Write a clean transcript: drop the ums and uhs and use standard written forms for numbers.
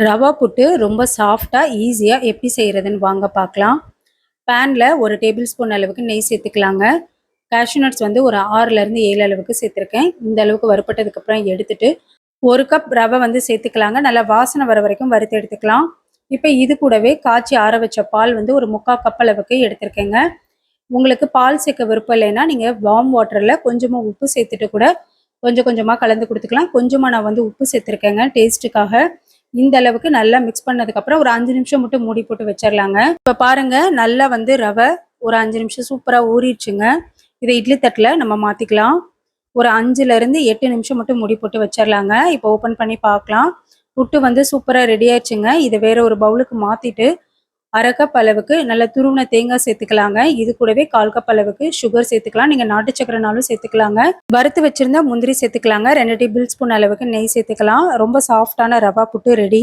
ரவா புட்டு ரொம்ப சாஃப்டாக ஈஸியாக எப்படி செய்கிறதுன்னு வாங்க பார்க்கலாம். பேனில் ஒரு டேபிள் ஸ்பூன் அளவுக்கு நெய் சேர்த்துக்கலாங்க. கேஷ்யூ நட்ஸ் வந்து ஒரு 6லேருந்து 7 அளவுக்கு சேர்த்துருக்கேன். இந்த அளவுக்கு வறுப்பட்டதுக்கப்புறம் எடுத்துட்டு 1 கப் ரவை வந்து சேர்த்துக்கலாங்க. நல்லா வாசனை வர வரைக்கும் வறுத்து எடுத்துக்கலாம். இப்போ இது கூடவே காய்ச்சி ஆற வச்ச பால் வந்து ஒரு 3/4 கப் அளவுக்கு எடுத்திருக்கேங்க. உங்களுக்கு பால் சேர்க்க விருப்பம் இல்லைன்னா நீங்கள் வார்ம் வாட்டரில் கொஞ்சமாக உப்பு சேர்த்துட்டு கூட கொஞ்சம் கொஞ்சமாக கலந்து கொடுத்துக்கலாம். கொஞ்சமாக நான் வந்து உப்பு சேர்த்துருக்கேங்க டேஸ்ட்டுக்காக. இந்த அளவுக்கு நல்லா மிக்ஸ் பண்ணதுக்கப்புறம் ஒரு 5 நிமிஷம் மட்டும் மூடி போட்டு வச்சிடலாங்க. இப்போ பாருங்க, நல்லா வந்து ரவை ஒரு 5 நிமிஷம் சூப்பராக ஊறிடுச்சுங்க. இதை இட்லி தட்டில் நம்ம மாற்றிக்கலாம். ஒரு 5லேருந்து 8 நிமிஷம் மட்டும் மூடி போட்டு வச்சிடலாங்க. இப்போ ஓப்பன் பண்ணி பார்க்கலாம். புட்டு வந்து சூப்பராக ரெடி ஆயிடுச்சுங்க. இதை வேற ஒரு பவுலுக்கு மாற்றிட்டு 1/2 கப் அளவுக்கு நல்ல துருவின தேங்காய் சேர்த்துக்கலாங்க. இது கூடவே 1/4 கப் அளவுக்கு சுகர் சேர்த்துக்கலாம். நீங்கள் நாட்டு சக்கரைனாலும் சேர்த்துக்கலாங்க. வறுத்து வச்சிருந்தா முந்திரி சேர்த்துக்கலாங்க. 2 டேபிள் ஸ்பூன் அளவுக்கு நெய் சேர்த்துக்கலாம். ரொம்ப சாஃப்டான ரவா புட்டு ரெடி.